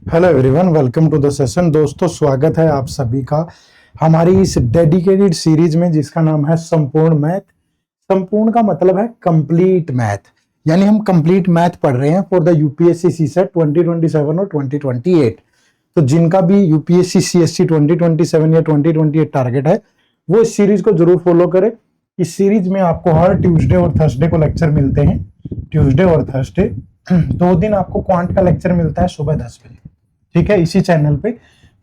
Hello everyone, welcome to the session. दोस्तों, स्वागत है आप सभी का हमारी इस डेडिकेटेड सीरीज में जिसका नाम है संपूर्ण मैथ। संपूर्ण का मतलब है कंप्लीट मैथ, यानी हम कंप्लीट मैथ पढ़ रहे हैं फॉर द यूपीएससी सीसेट 2027 और 2028। तो जिनका भी यूपीएससी सीएससी 2027 या 2028 टारगेट है वो इस सीरीज को जरूर फॉलो करें। इस सीरीज में आपको हर ट्यूसडे और थर्सडे को लेक्चर मिलते हैं। ट्यूसडे और थर्सडे 2 दिन आपको क्वांट का लेक्चर मिलता है सुबह 10 बजे, ठीक है, इसी चैनल पे।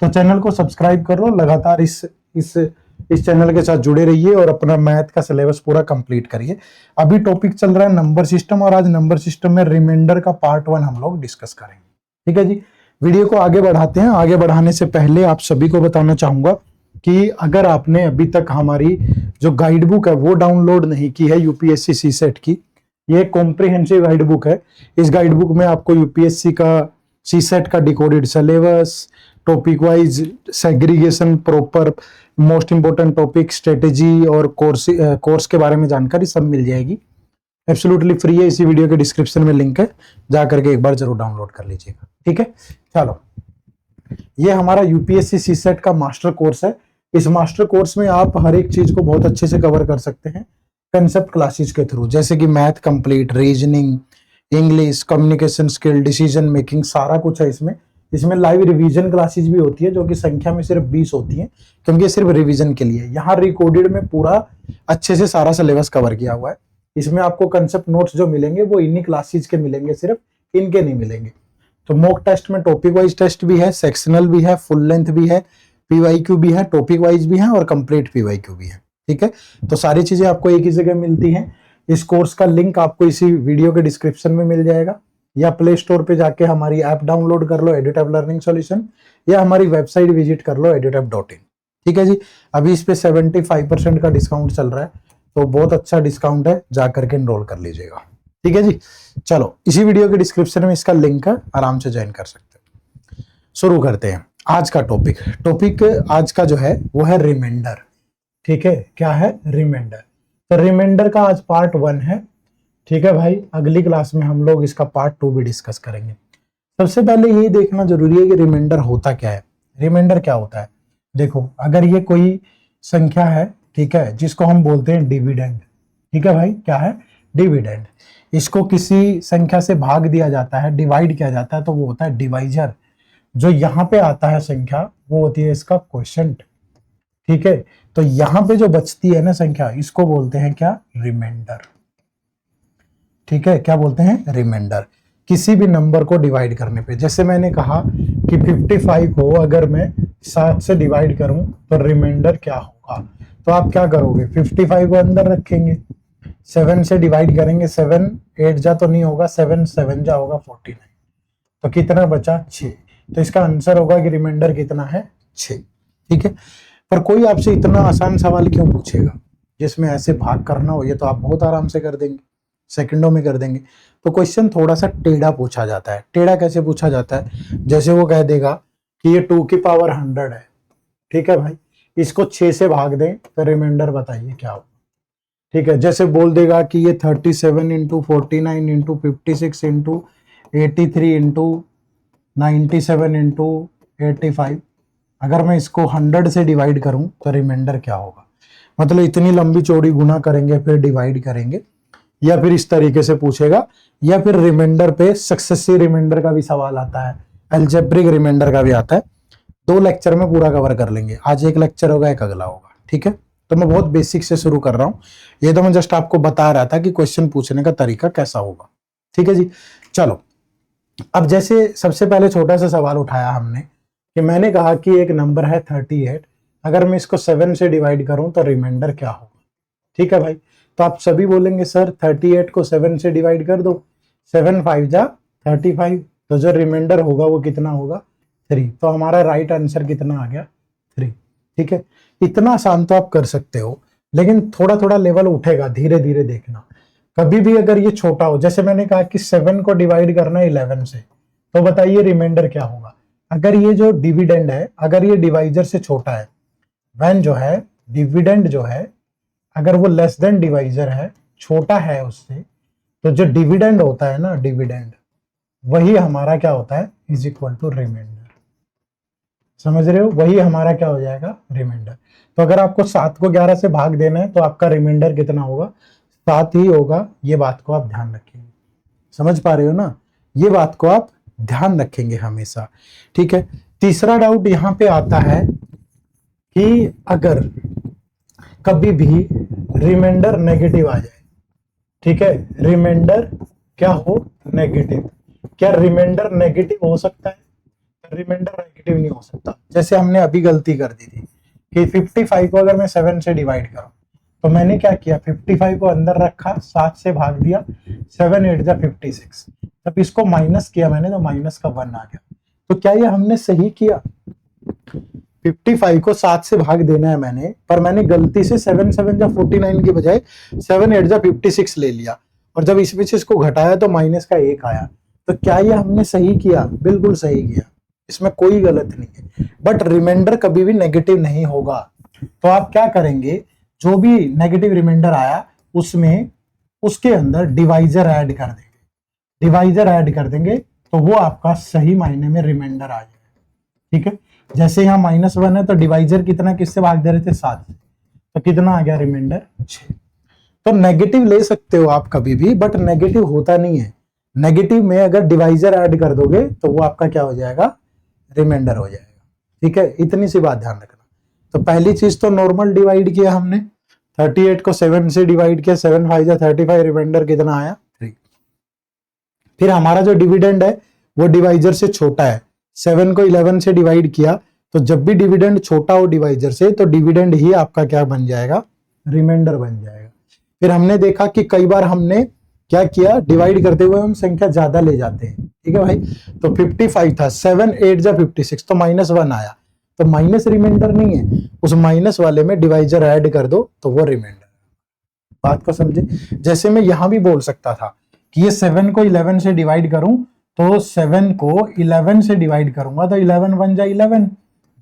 तो चैनल को सब्सक्राइब कर लो, लगातार इस चैनल के साथ जुड़े रहिए और अपना मैथ का सिलेबस पूरा कंप्लीट करिए। अभी टॉपिक चल रहा है नंबर सिस्टम, और आज नंबर सिस्टम में रिमाइंडर का पार्ट 1 हम लोग डिस्कस करेंगे। ठीक है जी, वीडियो को आगे बढ़ाते हैं। आगे बढ़ाने से पहले आप सभी को बताना चाहूंगा कि अगर आपने अभी तक हमारी जो गाइड बुक है वो डाउनलोड नहीं की है यूपीएससी सीसेट की, ये कॉम्प्रिहेंसिव गाइड बुक है। इस गाइड बुक में आपको यूपीएससी का सीसेट का decoded syllabus, topic wise segregation, proper most important topic, strategy और कोर्स के बारे में जानकारी सब मिल जाएगी। एब्सोल्युटली फ्री है। इसी वीडियो के डिस्क्रिप्शन में लिंक है, जा करके एक बार जरूर डाउनलोड कर लीजिएगा। ठीक है, चलो, ये हमारा यूपीएससी सीसेट का मास्टर कोर्स है। इस मास्टर कोर्स में आप हर एक चीज को बहुत अच्छे से कवर कर सकते हैं कंसेप्ट क्लासेस के थ्रू, जैसे कि math complete, reasoning, English, communication skill, decision making, सारा कुछ है इसमें। इसमें लाइव रिवीजन क्लासेस भी होती है जो कि संख्या में सिर्फ 20 होती हैं, क्योंकि ये सिर्फ रिवीजन के लिए। यहाँ रिकॉर्डेड में पूरा अच्छे से सारा सिलेबस कवर किया हुआ है। इसमें आपको कंसेप्ट नोट्स जो मिलेंगे वो इन्हीं क्लासेस के मिलेंगे, सिर्फ इनके नहीं मिलेंगे। तो मॉक टेस्ट में टॉपिक वाइज टेस्ट भी है, सेक्शनल भी है, फुल लेंथ भी है, पीवाईक्यू भी है, टॉपिक वाइज भी है और कंप्लीट पीवाईक्यू भी है। ठीक है, तो सारी चीजें आपको एक ही जगह मिलती हैं। इस कोर्स का लिंक आपको इसी वीडियो के डिस्क्रिप्शन में मिल जाएगा, या प्ले स्टोर पे जाके हमारी ऐप डाउनलोड कर लो, एडुटैब लर्निंग सॉल्यूशन, या हमारी वेबसाइट विजिट कर लो edutap.in। ठीक है जी, अभी इस पे 75% का डिस्काउंट चल रहा है, तो बहुत अच्छा डिस्काउंट है, जा करके एनरोल कर लीजिएगा। ठीक है जी, चलो, इसी वीडियो के डिस्क्रिप्शन में इसका लिंक है, आराम से ज्वाइन कर सकते हैं। शुरू करते हैं आज का टॉपिक आज का जो है वो है रिमाइंडर। ठीक है, क्या है? रिमाइंडर। तो रिमाइंडर का आज पार्ट 1 है। ठीक है भाई, अगली क्लास में हम लोग इसका पार्ट 2 भी डिस्कस करेंगे। सबसे पहले ये देखना जरूरी है कि रिमाइंडर होता क्या है। रिमाइंडर क्या होता है? देखो, अगर ये कोई संख्या है, ठीक है, जिसको हम बोलते हैं डिविडेंड। ठीक है भाई, क्या है? डिविडेंड। इसको किसी संख्या से भाग दिया जाता है, डिवाइड किया जाता है, तो वो होता है डिवाइजर। जो यहाँ पे आता है संख्या, वो होती है इसका क्वोशिएंट। ठीक है, तो यहां पे जो बचती है ना संख्या, इसको बोलते हैं क्या? रिमाइंडर। ठीक है, क्या बोलते हैं? रिमाइंडर। किसी भी नंबर को डिवाइड करने पे, जैसे मैंने कहा कि 55 को अगर मैं 7 से डिवाइड करूं तो रिमाइंडर क्या होगा, तो आप क्या करोगे? 55 को अंदर रखेंगे, 7 से डिवाइड करेंगे, 7 8 जा तो नहीं होगा, 7 7 जा होगा 49, तो कितना बचा? 6। तो इसका आंसर होगा कि रिमाइंडर कितना है? 6। ठीक है, पर कोई आपसे इतना आसान सवाल क्यों पूछेगा जिसमें ऐसे भाग करना हो? ये तो आप बहुत आराम से कर देंगे, सेकंडों में कर देंगे। तो क्वेश्चन थोड़ा सा टेढ़ा पूछा जाता है। टेढ़ा कैसे पूछा जाता है? जैसे वो कह देगा कि ये 2 की पावर 100 है। ठीक है भाई, इसको 6 से भाग दें तो रिमाइंडर बताइए क्या होगा। ठीक है, जैसे बोल देगा कि ये 37 into 49 into 56 into 83 into 97 into 85, अगर मैं इसको 100 से डिवाइड करूं तो रिमाइंडर क्या होगा? मतलब इतनी लंबी चौड़ी गुना करेंगे फिर डिवाइड करेंगे, या फिर इस तरीके से पूछेगा, या फिर रिमाइंडर पे सक्सेसिव रिमाइंडर का भी सवाल आता है, अलजेब्रिक रिमाइंडर का भी आता है। 2 लेक्चर में पूरा कवर कर लेंगे। आज एक लेक्चर होगा, एक अगला होगा। ठीक है, तो मैं बहुत बेसिक से शुरू कर रहा हूं। ये तो मैं जस्ट आपको बता रहा था कि क्वेश्चन पूछने का तरीका कैसा होगा। ठीक है जी, चलो, अब जैसे सबसे पहले छोटा सा सवाल उठाया हमने कि मैंने कहा कि एक नंबर है 38, अगर मैं इसको 7 से डिवाइड करूं तो रिमाइंडर क्या होगा? ठीक है भाई, तो आप सभी बोलेंगे सर 38 को 7 से डिवाइड कर दो, 7 5 जा 35, तो जो रिमाइंडर होगा वो कितना होगा? 3। तो हमारा राइट आंसर कितना आ गया? 3। ठीक है, इतना आसान तो आप कर सकते हो, लेकिन थोड़ा थोड़ा लेवल उठेगा, धीरे धीरे देखना। कभी भी अगर ये छोटा हो, जैसे मैंने कहा कि 7 को डिवाइड करना है 11 से, तो बताइए रिमाइंडर क्या होगा? अगर ये जो डिविडेंड है, अगर ये डिवाइजर से छोटा है, व्हेन जो है डिविडेंड जो है, अगर वो लेस देन डिवाइजर है, छोटा है उससे, तो जो डिविडेंड होता है ना, डिविडेंड, वही हमारा क्या होता है, इज इक्वल टू रिमाइंडर। समझ रहे हो, वही हमारा क्या हो जाएगा, रिमाइंडर। तो अगर आपको 7 को 11 से भाग देना है तो आपका रिमाइंडर कितना होगा, 7 ही होगा। ये बात को आप ध्यान रखेंगे। समझ पा रहे हो ना, ये बात को आप ध्यान रखेंगे हमेशा। ठीक है। तीसरा डाउट यहां पे आता है कि अगर कभी भी रिमाइंडर नेगेटिव आ जाए, ठीक है, रिमाइंडर क्या हो, नेगेटिव। क्या रिमाइंडर नेगेटिव हो सकता है? रिमाइंडर नेगेटिव नहीं हो सकता। जैसे हमने अभी गलती कर दी थी कि 55 को अगर मैं 7 से डिवाइड करूं, तो मैंने क्या किया, 55 को अंदर रखा, 7 से भाग दिया, 7 8 जा 56। तब इसको माइनस किया मैंने तो माइनस का 1 आ गया। तो क्या ये हमने सही किया? 55 को 7 से भाग देना है मैंने, पर मैंने गलती से 7 7 जा 49 की बजाय 7 8 जा 56 ले लिया, और जब इसमें से इसको घटाया तो माइनस का 1 आया। तो क्या ये हमने सही किया? बिल्कुल सही किया, इसमें कोई गलत नहीं है। बट रिमाइंडर कभी भी नेगेटिव नहीं होगा। तो आप क्या करेंगे, जो भी नेगेटिव रिमाइंडर आया उसमें उसके अंदर डिवाइजर ऐड कर देंगे। डिवाइजर ऐड कर देंगे तो वो आपका सही मायने में रिमाइंडर आ जाएगा। ठीक है। जैसे यहाँ -1 है तो डिवाइजर कितना किससे भाग दे रहे थे, 7 से, तो कितना आ गया रिमाइंडर, 6। तो नेगेटिव ले सकते हो आप कभी भी, बट नेगेटिव होता नहीं है। नेगेटिव में अगर डिवाइजर ऐड कर दोगे तो वो आपका क्या हो जाएगा, रिमाइंडर हो जाएगा। ठीक है, इतनी सी बात ध्यान रखना। तो पहली चीज तो नॉर्मल डिवाइड किया हमने, 38 को 7 से डिवाइड किया, 7 5 जा 35, रिमाइंडर कितना आया, 3। फिर हमारा जो डिविडेंड है वो डिवाइजर से छोटा है, 7 को 11 से डिवाइड किया, तो जब भी डिविडेंड छोटा हो डिवाइजर से तो डिविडेंड ही आपका क्या बन जाएगा, रिमाइंडर बन जाएगा। फिर हमने देखा कि कई बार हमने क्या किया, डिवाइड करते हुए हम संख्या ज्यादा ले जाते हैं। ठीक है भाई, तो 55 था, 7 8 जा 56, तो -1 आया, तो माइनस रिमाइंडर नहीं है, उस माइनस वाले में डिवाइजर ऐड कर दो तो वो रिमाइंडर। बात को समझे। जैसे मैं यहां भी बोल सकता था कि ये 7 को 11 से डिवाइड करूं, तो 7 को 11 से डिवाइड करूंगा तो 11 1 जा 11,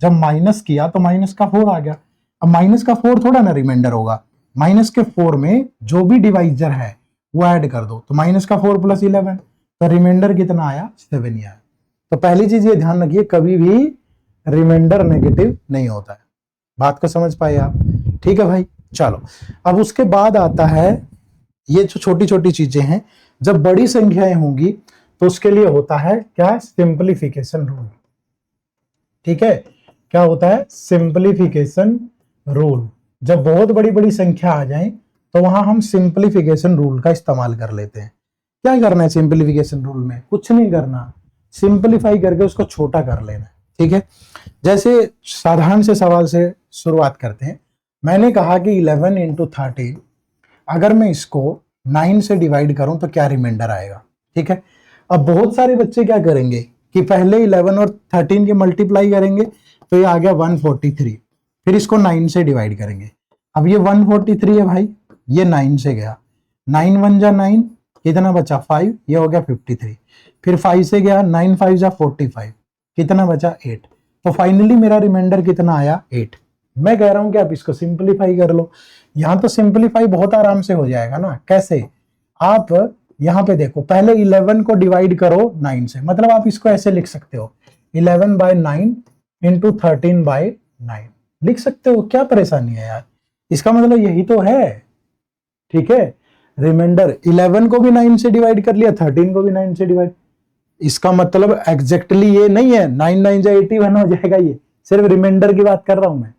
जब माइनस किया तो माइनस का 4 आ गया। अब माइनस का 4 थोड़ा ना रिमाइंडर होगा, माइनस के 4 में जो भी डिवाइजर है वो ऐड कर दो, तो माइनस का 4 + 11, तो रिमाइंडर कितना आया, 7 ही आया। तो पहली चीज ये ध्यान रखिए, कभी भी रिमाइंडर नेगेटिव नहीं होता है। बात को समझ पाए आप? ठीक है भाई, चलो। अब उसके बाद आता है ये जो छोटी छोटी चीजें हैं, जब बड़ी संख्याएं होंगी तो उसके लिए होता है क्या, सिंपलीफिकेशन रूल। ठीक है, क्या होता है, सिंपलीफिकेशन रूल। जब बहुत बड़ी बड़ी संख्या आ जाए तो वहां हम सिंपलीफिकेशन रूल का इस्तेमाल कर लेते हैं। क्या करना है सिंपलीफिकेशन रूल में, कुछ नहीं करना, सिंपलीफाई करके उसको छोटा कर लेना है। ठीक है, जैसे साधारण से सवाल से शुरुआत करते हैं। मैंने कहा कि 11 × 13, अगर मैं इसको 9 से डिवाइड करूं तो क्या रिमाइंडर आएगा। ठीक है, अब बहुत सारे बच्चे क्या करेंगे कि पहले 11 और 13 के मल्टीप्लाई करेंगे, तो ये आ गया 143, फिर इसको 9 से डिवाइड करेंगे। अब ये 143 है भाई, ये 9 से गया, 9 1 जा 9, कितना बचा 5, ये हो गया 53। फिर 5 से गया, 9 5 जा 45, कितना बचा 8। तो फाइनली मेरा रिमाइंडर कितना आया, 8। मैं कह रहा हूं कि आप इसको सिंपलीफाई कर लो। यहां तो सिंपलीफाई बहुत आराम से हो जाएगा ना। कैसे, आप यहां पे देखो, पहले 11 को डिवाइड करो 9 से, मतलब आप इसको ऐसे लिख सकते हो, 11/9 × 13/9 लिख सकते हो। क्या परेशानी है यार, इसका मतलब यही तो है। ठीक है, रिमाइंडर 11 को भी 9 से डिवाइड कर लिया, 13 को भी 9 से डिवाइड, इसका मतलब एग्जैक्टली ये नहीं है 9 9 जा 81 हो जाएगा, ये सिर्फ रिमाइंडर की बात कर रहा हूं मैं।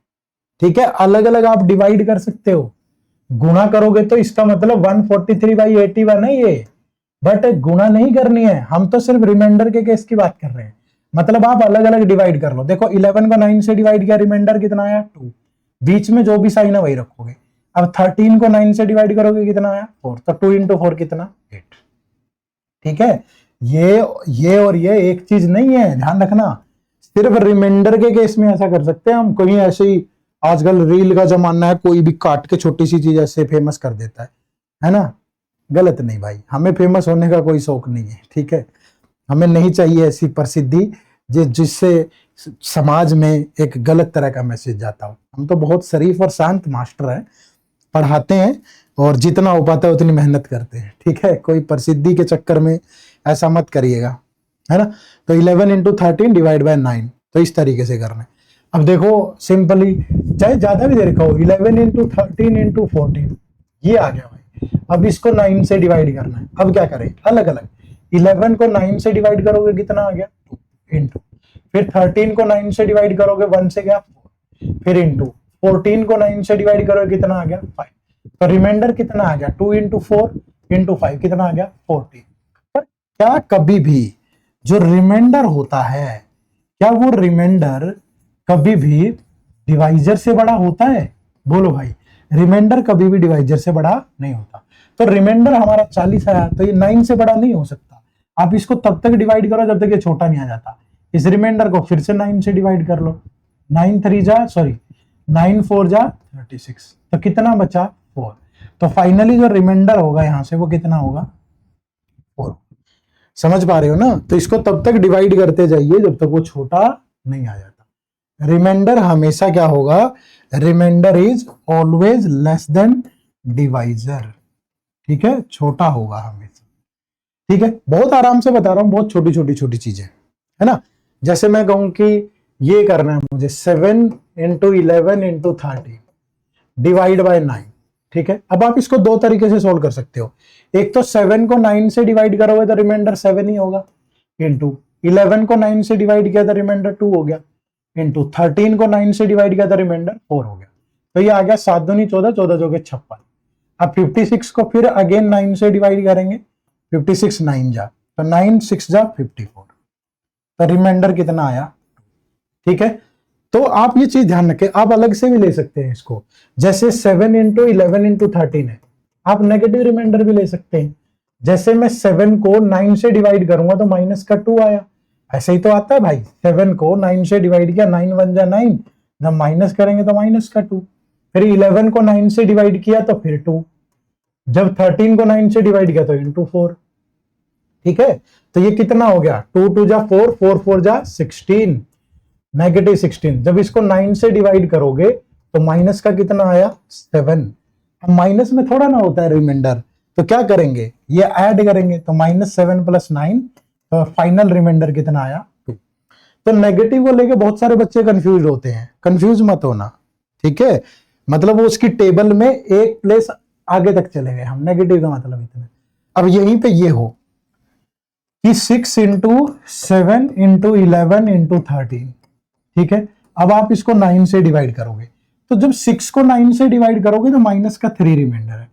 ठीक है, अलग अलग आप डिवाइड कर सकते हो, गुणा करोगे तो इसका मतलब 143/81 है ये, बट गुणा नहीं करनी है, हम तो सिर्फ रिमाइंडर के केस की बात कर रहे हैं। मतलब आप अलग अलग डिवाइड कर लो। देखो 11 को 9 से डिवाइड किया, रिमाइंडर कितना आया, 2, बीच में जो भी साइन है वही रखोगे। अब 13 को 9 से डिवाइड करोगे, कितना आया, 4, तो 2 × 4 कितना, 8। ठीक है, ये और ये एक चीज नहीं है, ध्यान रखना। सिर्फ रिमाइंडर के केस में ऐसा कर सकते हैं हम, कहीं ऐसे ही आजकल रील का जमाना है, कोई भी काट के छोटी सी चीज ऐसे फेमस कर देता है ना। गलत नहीं भाई, हमें फेमस होने का कोई शौक नहीं है। ठीक है, हमें नहीं चाहिए ऐसी प्रसिद्धि जिससे समाज में एक गलत तरह का मैसेज जाता हो। हम तो बहुत शरीफ और शांत मास्टर हैं, पढ़ाते हैं और जितना हो पाता है उतनी मेहनत करते हैं। ठीक है, कोई प्रसिद्धि के चक्कर में ऐसा मत करिएगा। है ना। तो 11 इंटू 13 डिवाइड बाय 9, तो इस तरीके से करना है। अब देखो सिंपली, चाहे ज्यादा भी दे रखा हो, 11 इंटू 13 इंटू 14, ये आ गया भाई। अब इसको 9 से डिवाइड करना है। अब क्या करें, अलग अलग। 11 को 9 से डिवाइड करोगे कितना आ गया, 2 इंटू, फिर 13 को 9 से डिवाइड करोगे 1 से गया 4, फिर इंटू 14 को 9 से डिवाइड करोगे कितना आ गया 5। तो रिमाइंडर कितना आ गया, 2 इंटू 4 इंटू 5 कितना आ गया 40। पर क्या कभी भी जो रिमाइंडर होता है, क्या वो रिमाइंडर कभी भी डिवाइजर से बड़ा होता है? बोलो भाई, रिमाइंडर कभी भी डिवाइजर से बड़ा नहीं होता। तो रिमाइंडर हमारा 40 आया, तो ये 9 से बड़ा नहीं हो सकता। आप इसको तब तक डिवाइड करो जब तक ये छोटा नहीं आ जाता। इस रिमाइंडर को फिर से 9 से डिवाइड कर लो। 9 4 जा 36, तो कितना बचा 4। तो फाइनली जो रिमाइंडर होगा यहां से वो कितना होगा 4। समझ पा रहे हो ना। तो इसको तब तक डिवाइड करते जाइए जब तक वो छोटा नहीं आ जाता। रिमाइंडर हमेशा क्या होगा, reminder is always less than divisor. ठीक है, छोटा होगा हमेशा। ठीक है, बहुत आराम से बता रहा हूं, बहुत छोटी छोटी चीजें है ना। जैसे मैं कहूं कि ये करना है मुझे 7 इंटू 11 इंटू 30 डिवाइड बाय 9। ठीक है, अब आप इसको दो तरीके से सोल्व कर सकते हो। एक तो 7 को 9 से डिवाइड करोगे तो रिमाइंडर 7 ही होगा, इंटू 11 को 9 से डिवाइड किया तो रिमाइंडर 2 हो गया, इंटू 13 को 9 से डिवाइड किया तो रिमाइंडर 4 हो गया। तो ये आ गया 7 दूनी 14, 14 चौके 56। अब 56 को फिर अगेन 9 से डिवाइड करेंगे, 56 9 जा, तो 9 6 जा 54, तो रिमाइंडर कितना आया। ठीक है, तो आप ये चीज ध्यान रखें। आप अलग से भी ले सकते हैं इसको, जैसे 7 इंटू 11 इंटू 13 है, आप नेगेटिव रिमाइंडर भी ले सकते हैं। जैसे मैं 7 को 9 से डिवाइड करूंगा तो माइनस का 2 आया, ऐसे ही तो आता है भाई। 7 को 9 से डिवाइड किया, 9 1 जा 9, जब माइनस करेंगे तो माइनस का 2, फिर 11 को 9 से डिवाइड किया तो फिर 2, जब 13 को 9 से डिवाइड किया तो इंटू 4। ठीक है, तो ये कितना हो गया, 2 2 जा 4, 4 4 जा 16, नेगेटिव 16। जब इसको 9 से डिवाइड करोगे तो माइनस का कितना आया 7। अब माइनस में थोड़ा ना होता है रिमाइंडर, तो क्या करेंगे, ये ऐड करेंगे, तो -7 + 9, तो फाइनल रिमाइंडर कितना आया 2। तो नेगेटिव को लेके बहुत सारे बच्चे कंफ्यूज होते हैं, कंफ्यूज मत होना। ठीक है, मतलब वो उसकी टेबल में एक प्लेस आगे तक चले गए हम, नेगेटिव का मतलब इतना। अब यहीं पे ये हो कि 6 इंटू 7 इंटू 11 इंटू 13। ठीक है, अब आप इसको 9 से डिवाइड करोगे, तो जब 6 को 9 से डिवाइड करोगे तो माइनस का 3 रिमाइंडर है,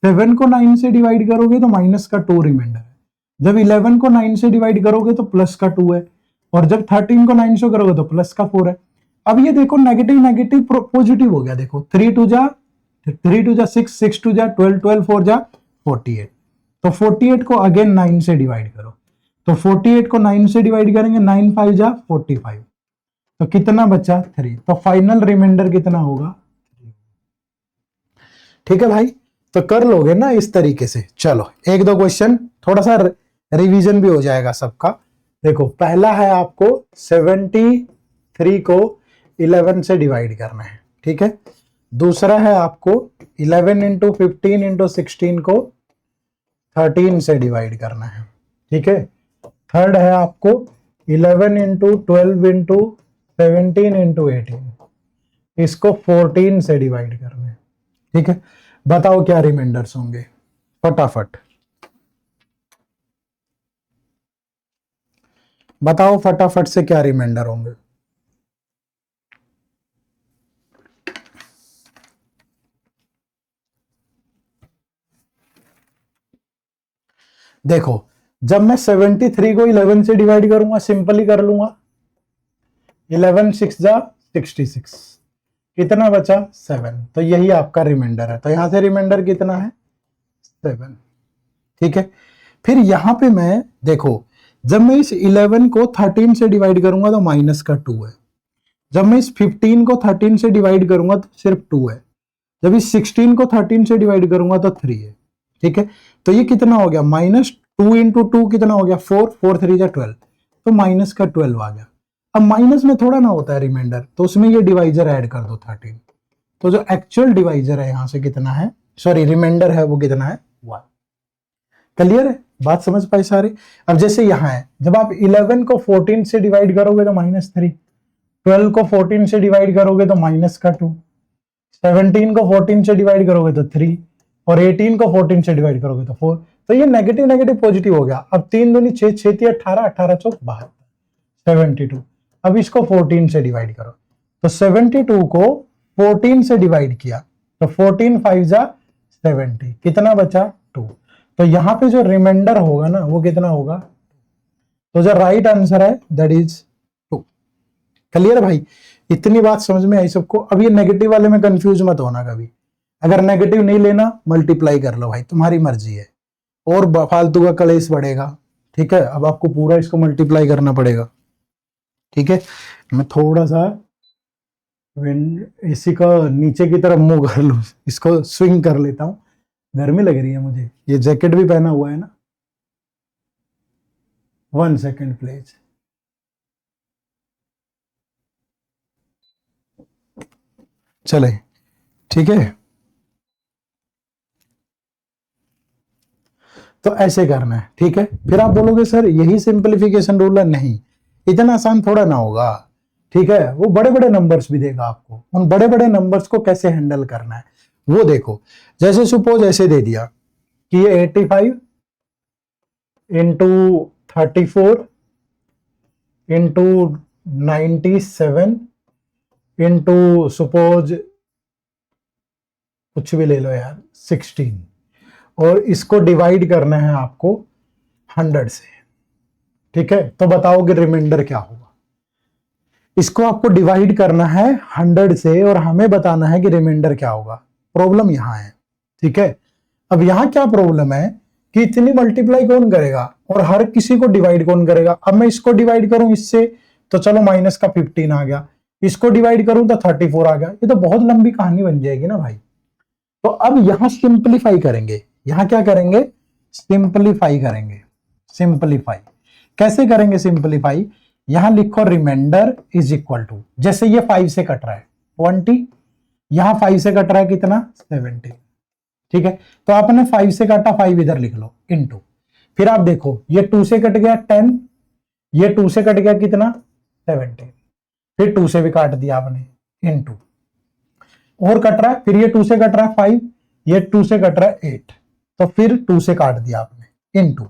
7 को 9 से डिवाइड करोगे तो माइनस का 2 रिमाइंडर है, जब 11 को 9 से डिवाइड करोगे तो प्लस का 2 है, और जब 13 को 9 से करोगे तो प्लस का 4 है। अब ये देखो नेगेटिव नेगेटिव पॉजिटिव हो गया, देखो 3 2 जा 6, 6 2 जा 12, 12 4 जा 48, तो 48 को अगेन 9 से डिवाइड करो, तो 48 को 9 से डिवाइड करेंगे, 9 5 जा 45, तो कितना बचा 3, तो फाइनल रिमाइंडर कितना होगा। ठीक है भाई, तो कर लोगे ना इस तरीके से। चलो एक दो क्वेश्चन, थोड़ा सा रिवीजन भी हो जाएगा सबका। देखो पहला है आपको 73 को 11 से डिवाइड करना है। ठीक है, दूसरा है आपको 11 इंटू 15 इंटू 16 को 13 से डिवाइड करना है। ठीक है, थर्ड है आपको 11 इंटू 12 इंटू 17 इंटू 18, इसको 14 से डिवाइड करना है। ठीक है, बताओ क्या रिमाइंडर्स होंगे, फटाफट बताओ, फटाफट से क्या रिमाइंडर होंगे। देखो जब मैं 73 को 11 से डिवाइड करूंगा, सिंपली कर लूंगा, 11 6 जा 66, कितना बचा 7, तो यही आपका रिमाइंडर है। तो यहां से रिमाइंडर कितना है 7। ठीक है, फिर यहां पे मैं देखो, जब मैं इस 11 को 13 से डिवाइड करूंगा तो माइनस का 2 है, जब मैं इस 15 को 13 से डिवाइड करूंगा तो सिर्फ 2 है, जब इस 16 को 13 से डिवाइड करूंगा तो 3 है। ठीक है, तो ये कितना हो गया, -2 इंटू 2 कितना हो गया 4, 4 3 जा 12, तो माइनस का 12 आ गया। अब माइनस में थोड़ा ना होता है रिमाइंडर, तो उसमें ये डिवाइजर ऐड कर दो 13, तो जो एक्चुअल डिवाइजर है यहां से कितना है, सॉरी रिमाइंडर है वो कितना है 1। क्लियर है, बात समझ पाए सारे। अब जैसे यहाँ है, जब आप 11 को 14 से डिवाइड करोगे तो -3, 12 को 14 से डिवाइड करोगे तो -2, 17 को 14 से डिवाइड करोगे तो 3, और 18 को 14 से डिवाइड करोगे तो 4। तो ये नेगेटिव नेगेटिव पॉजिटिव हो गया। अब 3 दूनी 6, 6 × 18, 18 चौक 72, 72। अब इसको 14 से डिवाइड करो, तो 72 को 14 से डिवाइड किया तो 14 5 जा 70, कितना बचा 2। तो यहां पे जो रिमाइंडर होगा ना वो कितना होगा, तो जो राइट आंसर है दैट इज 2। क्लियर भाई, इतनी बात समझ में आई सबको। अब ये नेगेटिव वाले में कंफ्यूज मत होना कभी, अगर नेगेटिव नहीं लेना मल्टीप्लाई कर लो भाई, तुम्हारी मर्जी है, और फालतू का कलेश बढ़ेगा। ठीक है, अब आपको पूरा इसको मल्टीप्लाई करना पड़ेगा। ठीक है, मैं थोड़ा सा इसी का नीचे की तरफ मुंह कर लूं, इसको स्विंग कर लेता हूं, गर्मी लग रही है मुझे, ये जैकेट भी पहना हुआ है ना। 1 सेकेंड प्लीज। चले, ठीक है, तो ऐसे करना है। ठीक है, फिर आप बोलोगे सर यही सिंपलीफिकेशन रूल है, नहीं, इतना आसान थोड़ा ना होगा। ठीक है, वो बड़े बड़े नंबर्स भी देगा आपको, उन बड़े बड़े नंबर्स को कैसे हैंडल करना है वो देखो। जैसे सपोज ऐसे दे दिया कि ये 85 × 34 × 97 × सपोज कुछ भी ले लो यार 16, और इसको डिवाइड करना है आपको 100 से। ठीक है, तो बताओगे रिमाइंडर क्या होगा। इसको आपको डिवाइड करना है 100 से और हमें बताना है कि रिमाइंडर क्या होगा। प्रॉब्लम यहां है। ठीक है, अब यहां क्या प्रॉब्लम है कि इतनी मल्टीप्लाई कौन करेगा और हर किसी को डिवाइड कौन करेगा। अब मैं इसको डिवाइड करूं इससे तो चलो माइनस का 15 आ गया, इसको डिवाइड करूं तो 34 आ गया, ये तो बहुत लंबी कहानी बन जाएगी ना भाई। तो अब यहां सिंपलीफाई करेंगे, यहां क्या करेंगे, सिंपलीफाई करेंगे। सिंपलीफाई कैसे करेंगे, सिंपलीफाई यहां लिखो रिमाइंडर इज इक्वल टू, जैसे ये 5 से कट रहा है 20, यहां 5 से कट रहा है कितना 70। ठीक है, तो आपने 5 से काटा, 5 इधर लिख लो इनटू, फिर आप देखो ये 2 से कट गया 10, ये 2 से कट गया कितना 17, फिर 2 से भी काट दिया आपने इनटू, और कट रहा है, फिर ये 2 से कट रहा है 5, ये 2 से कट रहा है 8, तो फिर 2 से काट दिया आपने इनटू।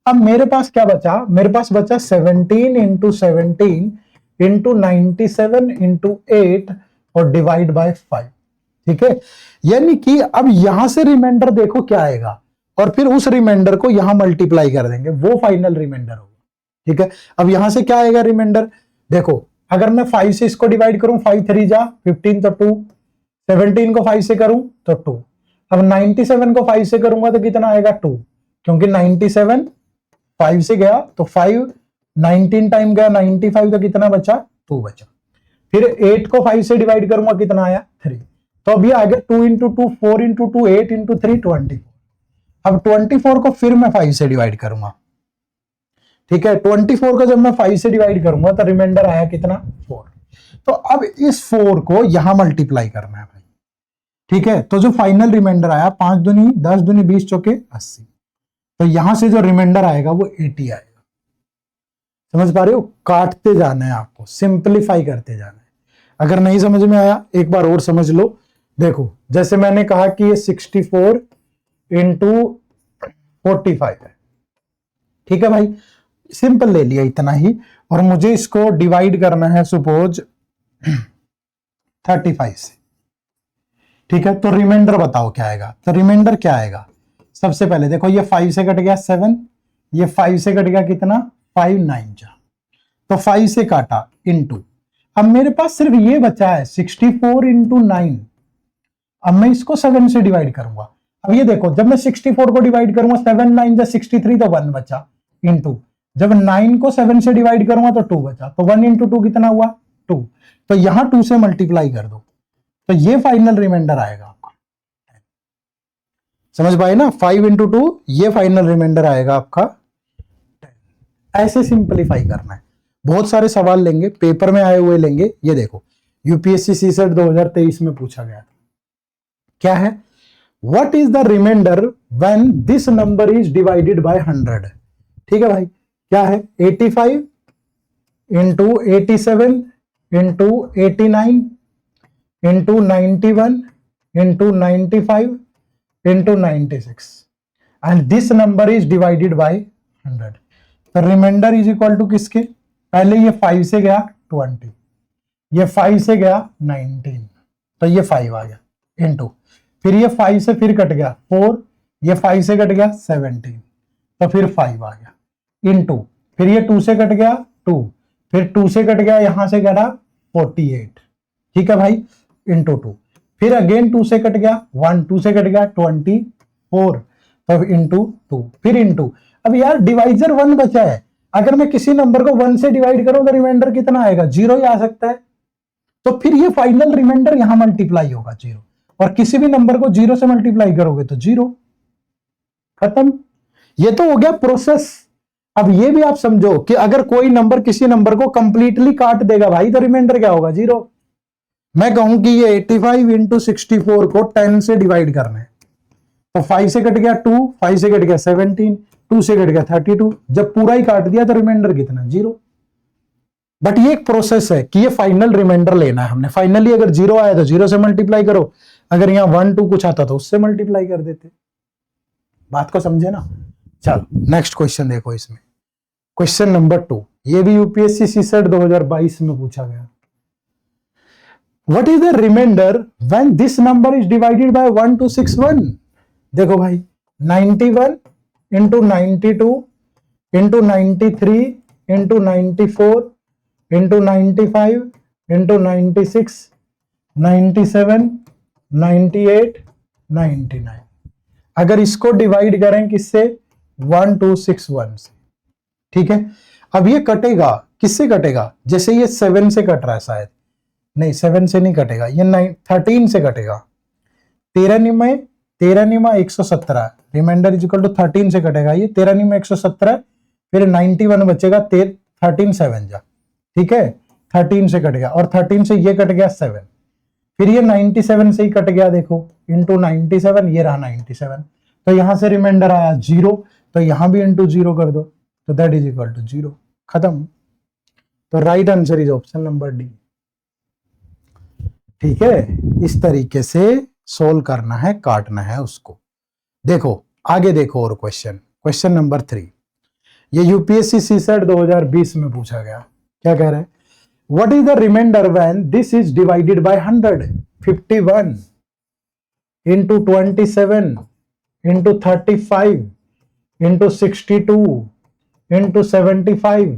अब मेरे पास क्या बचा, मेरे पास बचा 17 × 17 × 97 × 8 और डिवाइड बाय 5। ठीक है, यानी कि अब यहां से रिमाइंडर देखो क्या आएगा और फिर उस रिमाइंडर को यहां मल्टीप्लाई कर देंगे, वो फाइनल रिमाइंडर होगा। ठीक है, अब यहां से क्या आएगा रिमाइंडर, देखो अगर मैं 5 से इसको डिवाइड करूं, 5 3 जा 15 तो 2, 17 को 5 से करूं तो 2, अब 97 को 5 से करूंगा तो कितना आएगा 2, क्योंकि 97 5 से गया तो 5 19 टाइम गया 95, तो कितना बचा 2 बचा। फिर 8 को 5 से डिवाइड करूंगा कितना आया 3, तो अभी आ गया 2 × 2 4 × 2 8 × 3 24। अब 24 को फिर मैं 5 से डिवाइड करूंगा। ठीक है, 24 को जब मैं 5 से डिवाइड करूंगा तो रिमाइंडर आया कितना 4। तो अब इस 4 को यहां मल्टीप्लाई करना है भाई। ठीक है, तो जो फाइनल रिमाइंडर आया 5 दूनी 10 दूनी 20 चौके 80, तो यहां से जो रिमाइंडर आएगा वो 80 आएगा। समझ पा रहे हो, काटते जाना है आपको, सिंपलीफाई करते जाना है। अगर नहीं समझ में आया एक बार और समझ लो। देखो जैसे मैंने कहा कि ये 64 × 45 है। ठीक है भाई, सिंपल ले लिया इतना ही, और मुझे इसको डिवाइड करना है सपोज 35 से। ठीक है, तो रिमाइंडर बताओ क्या आएगा, तो रिमाइंडर क्या आएगा, सबसे पहले देखो ये 5 से कट गया 7, ये 5 से कट गया कितना 5 9 जा, तो 5 से काटा इनटू, अब मेरे पास सिर्फ ये बचा है 64 × 9। अब मैं इसको 7 से डिवाइड करूंगा। अब ये देखो जब मैं 64 को डिवाइड करूंगा 7 9 जा 63, तो 1 बचा इनटू, जब 9 को 7 से डिवाइड करूंगा तो 2 बचा, तो 1 × 2 कितना हुआ 2, तो यहां 2 से मल्टीप्लाई कर दो, तो ये फाइनल रिमाइंडर आएगा आपका। समझ पाए ना, 5 × 2 ये फाइनल रिमाइंडर आएगा आपका 10। ऐसे सिंपलीफाई करना है। बहुत सारे सवाल लेंगे, पेपर में आए हुए लेंगे। ये देखो यूपीएससी सीसेट 2023 में पूछा गया था, क्या है, what is the reminder when this number is divided by 100। ठीक है भाई, क्या है 85 into 87 into 89 into 91 into 95 into 96 and this number is divided by 100। तो रिमाइंडर इज इक्वल टू किसके, पहले ये 5 से गया 20, ये 5 से गया 19, तो ये 5 आ गया इंटू, फिर ये 5 से फिर कट गया 4, ये 5 से कट गया 17, तो फिर 5 आ गया इंटू, फिर ये 2 से कट गया 2, फिर 2 से कट गया यहां से कटा 48। ठीक है भाई, इंटू 2, फिर अगेन 2 से कट गया 1, 2 से कट गया 24, तो इंटू 2, फिर इंटू। अब यार डिवाइजर 1 बचा है, अगर मैं किसी नंबर को 1 से डिवाइड करूं तो रिमाइंडर कितना आएगा, 0 ही आ सकता है। तो फिर ये फाइनल रिमाइंडर यहां मल्टीप्लाई होगा 0, और किसी भी नंबर को 0 से मल्टीप्लाई करोगे तो 0, खत्म। ये तो हो गया प्रोसेस। अब ये भी आप समझो कि अगर कोई नंबर किसी नंबर को कंप्लीटली काट देगा भाई, तो रिमाइंडर क्या होगा, 0। मैं कहूं कि ये 85 इंटू 64 को 10 से डिवाइड करना है, तो 5 से कट गया 2, 5 से कट गया 17, 2 से कट गया 32, जब पूरा ही काट दिया तो रिमाइंडर कितना, 0। बट ये एक प्रोसेस है कि ये फाइनल रिमाइंडर लेना है हमने। फाइनली अगर 0 आया तो 0 से मल्टीप्लाई करो, अगर यहां 1 2 कुछ आता तो उससे मल्टीप्लाई कर देते। बात को समझे ना। चलो नेक्स्ट क्वेश्चन देखो, इसमें क्वेश्चन नंबर 2, ये भी यूपीएससी सीसेट 2022 में पूछा गया। What is the reminder when this number is divided by 1261। देखो भाई 91 into 92 into 93 into 94 into 95 into 96 97 98 99। अगर इसको डिवाइड करें किससे, 1261 से। ठीक है, अब ये कटेगा किससे कटेगा, जैसे ये 7 से कट रहा है, शायद नहीं 7 से नहीं कटेगा, ये 13 से कटेगा। 13 Nima 117, reminder is equal to 13 से कटेगा, ये 13 निमा 117, फिर 91 बचेगा, 13 7 जा। ठीक है, 13 से कट गया, और 13 से ये कट गया 7, फिर ये 97 से ही कट गया, देखो इंटू 97, ये रहा 97, तो यहां से रिमाइंडर आया 0, तो यहां भी इंटू 0 कर दो, तो दैट इज इक्वल टू 0, खत्म। तो right answer is option number D. ठीक है, इस तरीके से सोल्व करना है, काटना है उसको। देखो आगे देखो और क्वेश्चन नंबर 3, ये यूपीएससी सीसेट 2020 में पूछा गया। क्या कह रहा है, what is the reminder when this is divided by 100। 51 into 27 into 35 into 62 into 75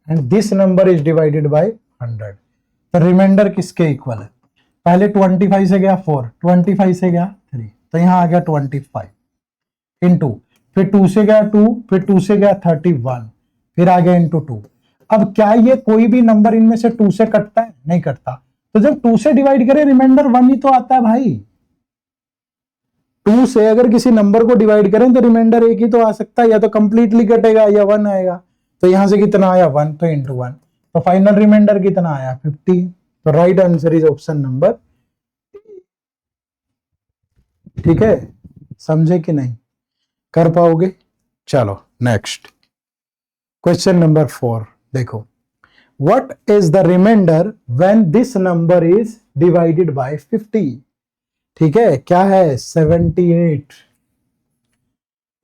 and this number is divided by 100। तो रिमाइंडर किसके इक्वल है, पहले 25 से गया 4, 25 से गया 3, तो यहां आ गया 25 इंटू, फिर 2 से गया 2, फिर 2 से गया 31, फिर आ गया इंटू 2। अब क्या ये कोई भी नंबर इनमें से 2 से कटता है, नहीं कटता, तो जब 2 से डिवाइड करें रिमाइंडर 1 ही तो आता है भाई। 2 से अगर किसी नंबर को डिवाइड करें तो रिमाइंडर 1 ही तो आ सकता है, या तो कंप्लीटली कटेगा या 1 आएगा। तो यहां से कितना आया 1, तो इंटू 1, तो फाइनल रिमाइंडर कितना आया 50। तो right answer is option number. ठीक है, समझे कि नहीं, कर पाओगे। चलो नेक्स्ट क्वेश्चन नंबर 4 देखो, what is the reminder when this number is divided by 50। ठीक है, क्या है 78,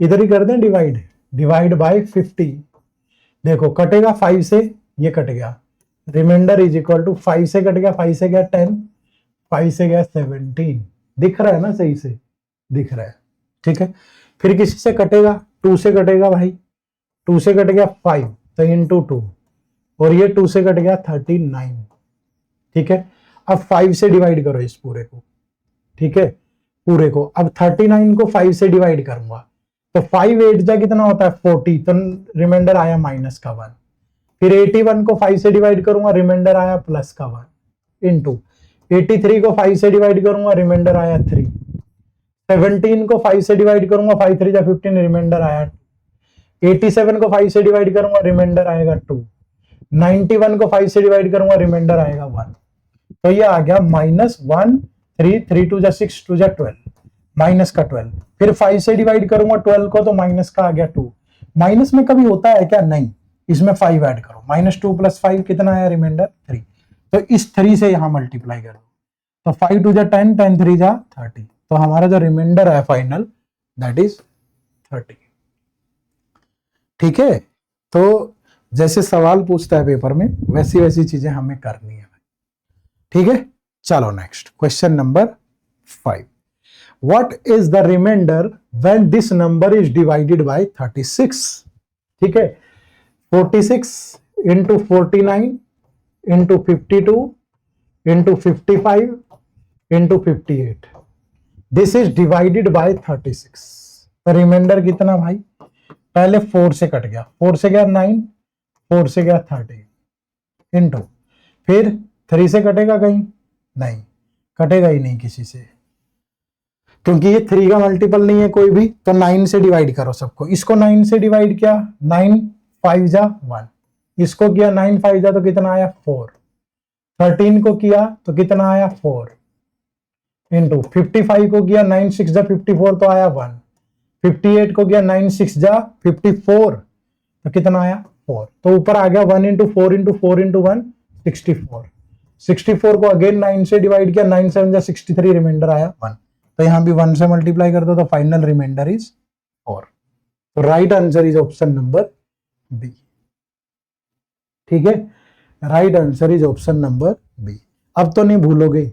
इधर ही कर दें डिवाइड बाय 50। देखो कटेगा 5 से, ये कट गया, रिमाइंडर इज इक्वल टू 5 से कट गया, 5 से गया 10, 5 से गया 17, दिख रहा है ना, सही से दिख रहा है। ठीक है, फिर किसी से कटेगा, 2 से कटेगा भाई, 2 से कट गया 5, तो इंटू 2, और ये 2 से कट गया 39। ठीक है, अब 5 से डिवाइड करो इस पूरे को। ठीक है, पूरे को, अब 39 को 5 से डिवाइड करूंगा, तो 5 8 जा कितना होता है 40, तो रिमाइंडर आया माइनस का 1। फिर 81 को 5 से डिवाइड करूंगा, रिमाइंडर आया प्लस का 1, इंटू 83 को 5 से डिवाइड करूंगा, रिमाइंडर आया 3। 17 को 5 से डिवाइड करूंगा, 5 3 जा 15, रिमाइंडर आया 2। 87 को 5 से डिवाइड करूंगा, रिमाइंडर आएगा 2। 91 को 5 से डिवाइड करूंगा, रिमाइंडर आएगा 1। तो ये आ गया -1 3 3 2 जा 6 2 जा 12। माइनस का 12, फिर 5 से डिवाइड करूंगा 12 को तो माइनस का आ गया 2। माइनस में कभी होता है क्या? नहीं, इसमें 5 ऐड करो, -2 + 5 कितना आया? रिमाइंडर 3। तो इस 3 से यहां मल्टीप्लाई कर दो, तो 5 2 जा 10, 10 3 जा 30, तो हमारा जो रिमाइंडर है फाइनल दैट इज 30। ठीक है, तो जैसे सवाल पूछता है पेपर में वैसी वैसी चीजें हमें करनी है। ठीक है, चलो next question number 5। What is the remainder when this number is divided by 36? ठीक है, 46 into 49 into 52 into 55 into 58. This is divided by 36. तो रिमाइंडर कितना भाई? पहले 4 से कट गया, 4 से गया 9, 4 से गया 30 इंटू, फिर 3 से कटेगा कहीं? नहीं, कटेगा ही नहीं किसी से, क्योंकि ये 3 का मल्टीपल नहीं है कोई भी, तो 9 से डिवाइड करो सबको। इसको 9 से डिवाइड किया, 9 5 जा 1, इसको किया 9 5 जा तो कितना आया? 4। 13 को किया तो कितना आया? 4 इंटू 55 को किया 9 6 जा 54 तो आया 1। 58 को किया 9 6 जा 54 तो कितना आया? 4। तो ऊपर आ गया 1 इंटू 4 इंटू 4 इंटू 1 64। 64 को अगेन 9 से डिवाइड किया, 9 7 जा 63, रिमाइंडर आया 1। तो यहां भी 1 से मल्टीप्लाई कर दो तो फाइनल रिमाइंडर इज 4। तो right answer is option number B. ठीक है, right answer is option number B. अब तो नहीं भूलोगे,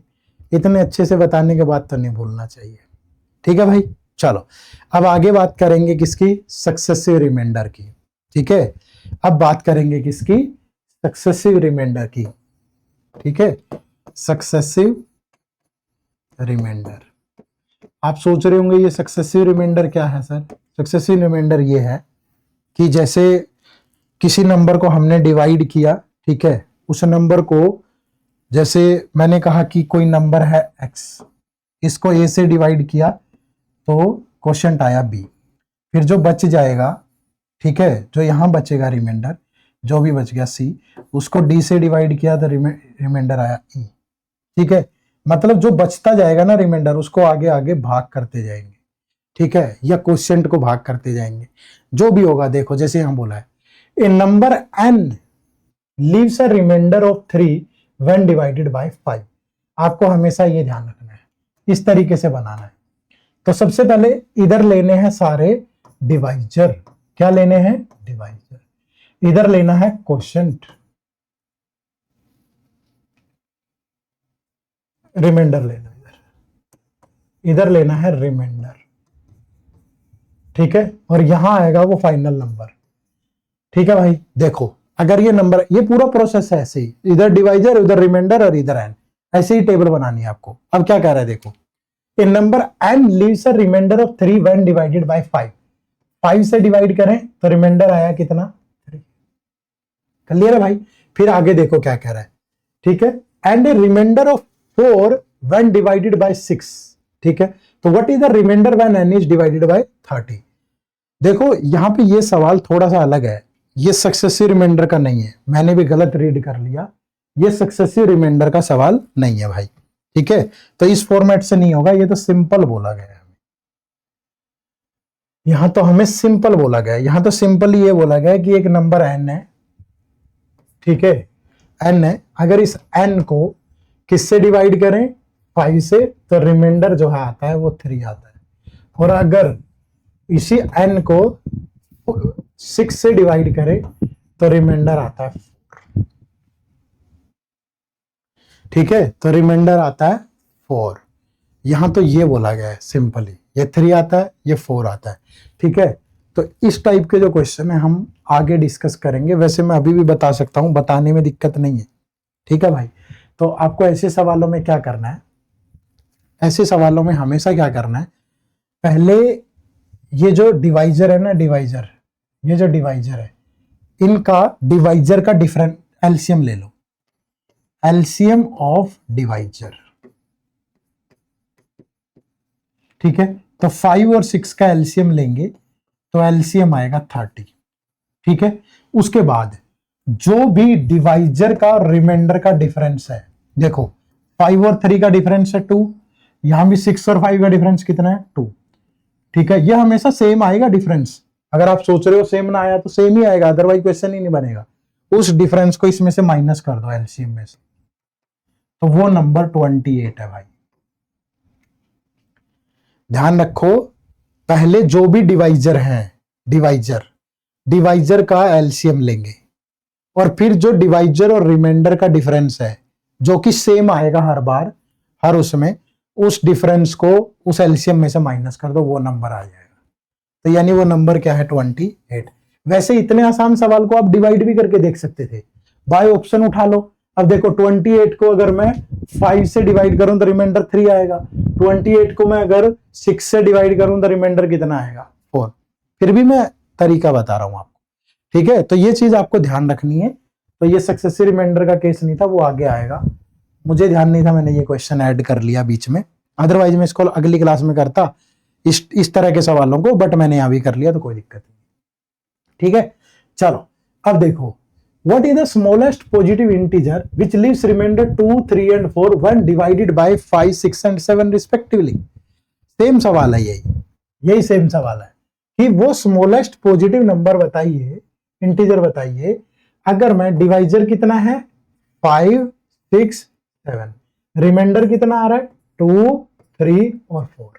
इतने अच्छे से बताने के बाद तो नहीं भूलना चाहिए। ठीक है भाई, चलो अब आगे बात करेंगे किसकी? सक्सेसिव रिमाइंडर की। ठीक है, अब बात करेंगे किसकी? सक्सेसिव रिमाइंडर की। ठीक है, सक्सेसिव रिमाइंडर। आप सोच रहे होंगे ये सक्सेसिव रिमाइंडर क्या है सर? सक्सेसिव रिमाइंडर ये है कि जैसे किसी नंबर को हमने डिवाइड किया, ठीक है, उस नंबर को, जैसे मैंने कहा कि कोई नंबर है x, इसको a से डिवाइड किया तो क्वोशिएंट आया b, फिर जो बच जाएगा, ठीक है, जो यहां बचेगा रिमाइंडर, जो भी बच गया c, उसको d से डिवाइड किया तो रिमाइंडर आया e। ठीक है, मतलब जो बचता जाएगा ना रिमाइंडर, उसको आगे आगे भाग करते जाएंगे। ठीक है, या क्वोशिएंट को भाग करते जाएंगे, जो भी होगा। देखो जैसे यहां बोला है, A number n leaves a remainder of 3 when divided by 5। आपको हमेशा ये ध्यान रखना है, इस तरीके से बनाना है। तो सबसे पहले इधर लेने हैं सारे डिवाइजर। क्या लेने हैं? डिवाइजर। इधर लेना है क्वोशिएंट, रिमाइंडर लेना, इधर लेना है रिमाइंडर। ठीक है, और यहां आएगा वो फाइनल नंबर। ठीक है भाई, देखो अगर ये नंबर, ये पूरा प्रोसेस है ऐसे ही, इधर डिवाइजर, उधर रिमाइंडर और इधर एन, ऐसे ही टेबल बनानी है आपको। अब क्या कह रहा है देखो, A number N leaves a remainder of 3 when divided by 5। 5 से डिवाइड करें तो रिमाइंडर आया कितना? 3। क्लियर है भाई? फिर आगे देखो क्या कह रहा है। ठीक है, and a reminder of 4 when divided by 6। ठीक है, तो what is the reminder when n is divided by 30? देखो यहां पे ये सवाल थोड़ा सा अलग है, ये सक्सेसिव रिमाइंडर का नहीं है, मैंने भी गलत रीड कर लिया, ये सक्सेसिव रिमाइंडर का सवाल नहीं है भाई। ठीक है, तो इस फॉर्मेट से नहीं होगा, ये तो सिंपल बोला गया है। यहां तो हमें सिंपल बोला गया है, यहां तो सिंपल ये बोला गया है कि एक नंबर n है, ठीक है, n है, अगर इस n को किससे डिवाइड करें? 5 से, तो रिमाइंडर जो है आता है वो 3 आता है। और अगर इसी n को 6 से डिवाइड करें तो रिमाइंडर आता है 4। ठीक है, तो रिमाइंडर आता है 4। यहां तो ये बोला गया है सिंपली, ये 3 आता है, ये 4 आता है। ठीक है, तो इस टाइप के जो क्वेश्चन है हम आगे डिस्कस करेंगे। वैसे मैं अभी भी बता सकता हूं, बताने में दिक्कत नहीं है। ठीक है भाई, तो आपको ऐसे सवालों में क्या करना है, ऐसे सवालों में हमेशा क्या करना है, पहले ये जो डिवाइजर है ना, डिवाइजर, ये जो डिवाइजर है, इनका डिवाइजर का डिफरेंट एलसीएम ले लो, एलसीएम ऑफ डिवाइजर। ठीक है, तो 5 और 6 का एलसीएम लेंगे तो एलसीएम आएगा 30। ठीक है, उसके बाद जो भी डिवाइजर का और रिमाइंडर का डिफरेंस है, देखो 5 और 3 का डिफरेंस है 2, यहां भी 6 और 5 का डिफरेंस कितना है 2। ठीक है, ये हमेशा सेम आएगा डिफरेंस। अगर आप सोच रहे हो सेम ना आया तो सेम ही आएगा, अदरवाइज क्वेश्चन ही नहीं बनेगा। उस डिफरेंस को इसमें से माइनस कर दो एलसीएम में से, तो वो नंबर 28 है भाई। ध्यान रखो, पहले जो भी डिवाइजर है, डिवाइजर का एलसीएम लेंगे, और फिर जो डिवाइजर और रिमाइंडर का डिफरेंस है जो कि सेम आएगा हर बार, हर उसमें, उस डिफरेंस को उस एलसीएम में से माइनस कर दो, वो नंबर आ जाएगा। तो यानी वो नंबर क्या है 28। वैसे इतने आसान सवाल को आप डिवाइड भी करके देख सकते थे, बाय ऑप्शन उठा लो। अब देखो 28 को अगर मैं 5 से डिवाइड करूं तो रिमाइंडर 3 आएगा, 28 को मैं अगर 6 से डिवाइड करूं तो रिमाइंडर कितना आएगा 4। फिर भी मैं तरीका बता रहा हूं आपको, ठीक है। तो ये चीज आपको ध्यान रखनी है। तो ये सक्सेसिव रिमाइंडर का केस नहीं था, वो आगे आएगा, मुझे ध्यान नहीं था, मैंने ये क्वेश्चन ऐड कर लिया बीच में, अदरवाइज मैं इसको अगली क्लास में करता इस तरह के सवालों को, बट मैंने यहां भी कर लिया तो कोई दिक्कत नहीं। ठीक है, चलो अब देखो, what is the smallest positive integer which leaves remainder 2, 3 and 4 when divided by 5, 6 and 7 respectively? Same सवाल है, यही सेम सवाल है कि वो स्मॉलेस्ट पॉजिटिव नंबर बताइए, इंटीजर बताइए, अगर मैं डिवाइजर कितना है 5, 6, 7, रिमाइंडर कितना आ रहा है 2, 3 और 4।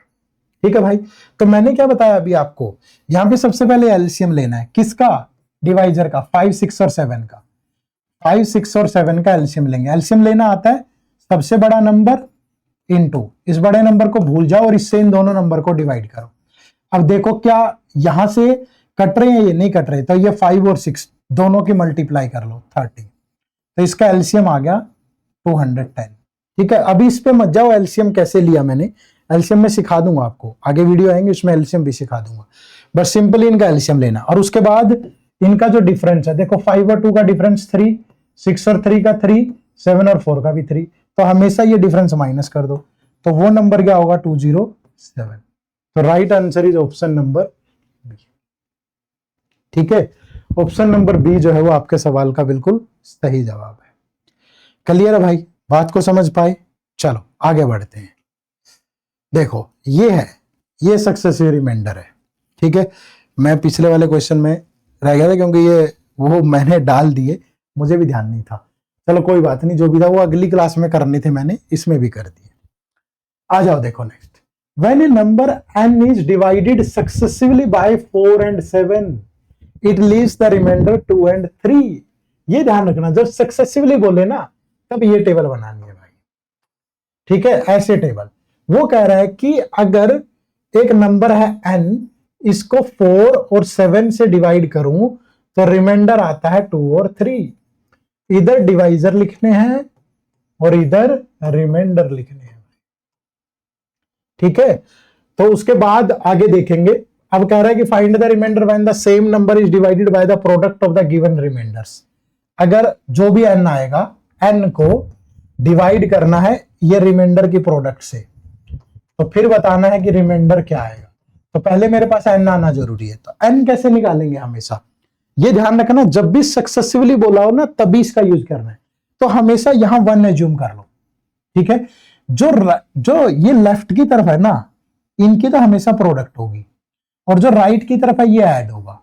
ठीक है भाई, तो मैंने क्या बताया अभी आपको, यहां पे सबसे पहले एलसीएम लेना है, किसका, डिवाइजर का, 5, 6 और 7 का। 5, 6 और 7 का एलसीएम लेंगे। एलसीएम लेना आता है सबसे बड़ा नंबर इनटू इस बड़े नंबर को भूल जाओ और इससे इन दोनों नंबर को डिवाइड करो। अब देखो क्या यहां से कट रहे हैं, ये नहीं कट रहे, तो ये 5 और 6 दोनों की मल्टीप्लाई कर लो 30, तो इसका एलसीएम आ गया 210। ठीक है, अभी इस पे मत जाओ एलसीएम कैसे लिया मैंने, एलसीएम में सिखा दूंगा आपको, आगे वीडियो आएंगे उसमें एलसीएम भी सिखा दूंगा, बस सिंपली इनका एलसीएम लेना। और उसके बाद इनका जो डिफरेंस है, देखो 5 और 2 का डिफरेंस 3, 6 और 3 का 3, 7 और 4 का भी 3, तो हमेशा ये डिफरेंस माइनस कर दो, तो वो नंबर क्या होगा 207। तो right answer is option number B. ठीक है, ऑप्शन नंबर बी जो है वो आपके सवाल का बिल्कुल सही जवाब है। क्लियर है भाई, बात को समझ पाए? चलो आगे बढ़ते हैं। देखो ये है, ये सक्सेसिव रिमाइंडर है। ठीक है, मैं पिछले वाले क्वेश्चन में रह गया था क्योंकि ये वो मैंने डाल दिए, मुझे भी ध्यान नहीं था। चलो कोई बात नहीं, जो भी था वो अगली क्लास में करने थे, मैंने इसमें भी कर दिए। आ जाओ देखो next, when a number n is divided successively by 4 and 7 it leaves the reminder 2 and 3। ये ध्यान रखना, जब सक्सेसिवली बोले ना तब ये टेबल बनानी है भाई। ठीक है, ऐसे टेबल। वो कह रहा है कि अगर एक नंबर है n, इसको 4 और 7 से डिवाइड करूं तो रिमाइंडर आता है 2 और 3। इधर डिवाइजर लिखने हैं और इधर रिमाइंडर लिखने हैं। ठीक है, तो उसके बाद आगे देखेंगे। अब कह रहा है कि find the reminder when the same number is divided by the product of the given reminders. अगर जो भी n आएगा, n को डिवाइड करना है ये रिमाइंडर की प्रोडक्ट से, तो फिर बताना है कि रिमाइंडर क्या आएगा। तो पहले मेरे पास n आना जरूरी है, तो n कैसे निकालेंगे हमेशा, ये ध्यान रखना, जब भी सक्सेसिवली बोला हो ना तभी इसका यूज करना है। तो हमेशा यहां 1 एज्यूम कर लो। ठीक है, जो ये लेफ्ट की तरफ है ना, इनकी तो हमेशा प्रोडक्ट होगी, और जो राइट की तरफ है ये ऐड होगा,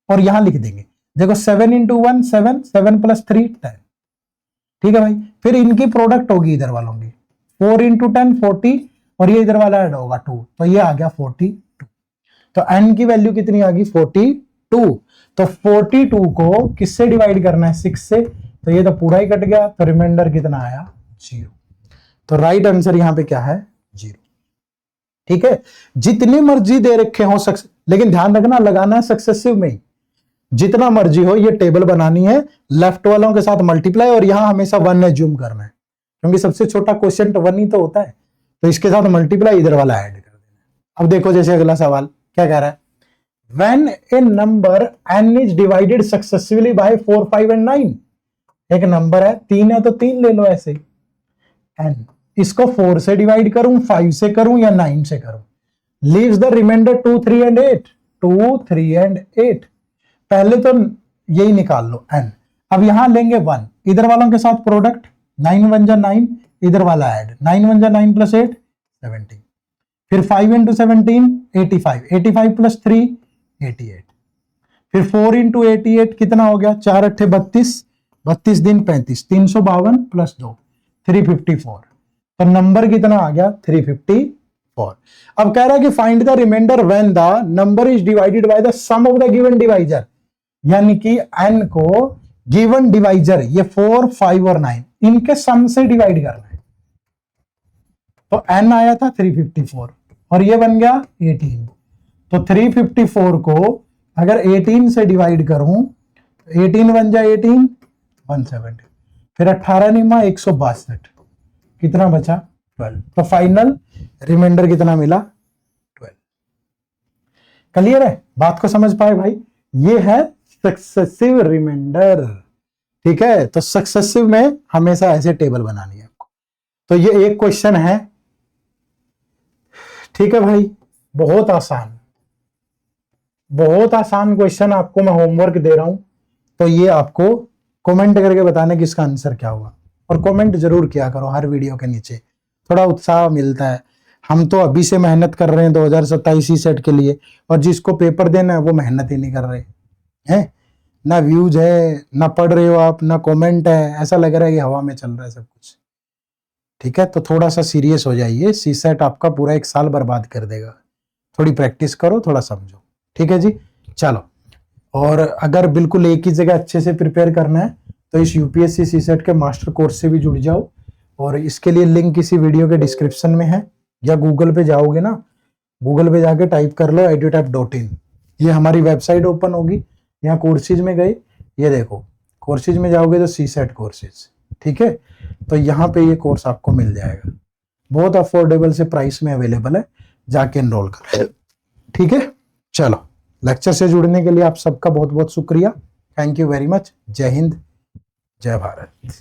और यहां लिख देंगे। देखो 7 into 1 7, 7 + 3 10। ठीक है भाई, फिर इनकी प्रोडक्ट होगी इधर वालों की, 4 into 10 40, और ये इधर वाला ऐड होगा 2, तो ये आ गया 42। तो n की वैल्यू कितनी आ गई 42। तो 42 को किससे डिवाइड करना है 6 से, तो ये तो पूरा ही कट गया, तो रिमाइंडर कितना आया 0। तो राइट आंसर यहां पे क्या है 0। ठीक है, जितनी मर्जी दे रखे हो लेकिन ध्यान रखना लगाना है सक्सेसिव में ही, जितना मर्जी हो ये टेबल बनानी है, लेफ्ट वालों के साथ मल्टीप्लाई, और यहां हमेशा 1 एज्यूम करना है, क्योंकि सबसे छोटा क्वेश्चन 1 ही तो होता है, तो इसके साथ मल्टीप्लाई इधर वाला ऐड कर देना। अब देखो जैसे अगला सवाल क्या कह रहा है, when a number n is divided successively by 4, 5 and 9। एक नंबर है 3 है तो 3 ले लो ऐसे, n इसको 4 से डिवाइड करूं, 5 से करूं या 9 से करूं, leaves the reminder 2, 3 and 8। 2, 3 and 8, पहले तो यही निकाल लो n। अब यहां लेंगे 1, इधर वालों के साथ प्रोडक्ट, 9 1 जा 9, इधर वाला ऐड, 9 1 जा 9 + 8 17, फिर 5 इंटू 17 85, 85 प्लस 3 88, फिर 4 इंटू 88 कितना हो गया, 4 अट्ठे 32, 32 दिन 35, 352 प्लस 2 354, तो नंबर कितना आ गया 354। अब कह रहा है कि find the reminder when the number is divided by the sum of the given divisor, यानी कि n को गिवन डिवाइजर ये 4, 5 और 9 इनके सम से डिवाइड करना है। तो n आया था 354 और ये बन गया 18, तो 354 को अगर 18 से डिवाइड करूं, 18 बन जाए 18 170, फिर 18 निमा 162, कितना बचा 12, तो फाइनल रिमाइंडर कितना मिला 12। क्लियर है, बात को समझ पाए भाई, ये है सक्सेसिव रिमाइंडर। ठीक है, तो सक्सेसिव में हमेशा ऐसे टेबल बनानी है आपको। तो ये एक क्वेश्चन है, ठीक है भाई, बहुत आसान, बहुत आसान क्वेश्चन आपको मैं होमवर्क दे रहा हूं, तो ये आपको कमेंट करके बताना कि इसका आंसर क्या होगा, और कमेंट जरूर किया करो हर वीडियो के नीचे, थोड़ा उत्साह मिलता है। हम तो अभी से मेहनत कर रहे हैं 2027 सेट के लिए, और जिसको पेपर देना है वो मेहनत ही नहीं कर रहे हैं, ना व्यूज है, ना पढ़ रहे हो आप, ना कमेंट है, ऐसा लग रहा है कि हवा में चल रहा है सब कुछ। ठीक है, तो थोड़ा सा सीरियस हो जाइए, सी सेट आपका पूरा 1 साल बर्बाद कर देगा। थोड़ी प्रैक्टिस करो, थोड़ा समझो। ठीक है जी, चलो। और अगर बिल्कुल एक ही जगह अच्छे से प्रिपेयर करना है तो इस यूपीएससी सी सेट के मास्टर कोर्स से भी जुड़ जाओ, और इसके लिए लिंक इसी वीडियो के डिस्क्रिप्शन में है, या गूगल पे जाओगे ना, गूगल पे जाके टाइप कर लो edutap.in, ये हमारी वेबसाइट ओपन होगी। यहाँ कोर्सेज में गए, ये देखो कोर्सेज में जाओगे तो सी सेट कोर्सेज, ठीक है, तो यहाँ पे ये कोर्स आपको मिल जाएगा, बहुत अफोर्डेबल से प्राइस में अवेलेबल है, जाके एनरोल कर। ठीक है, चलो, लेक्चर से जुड़ने के लिए आप सबका बहुत बहुत शुक्रिया, थैंक यू वेरी मच। जय हिंद, जय भारत।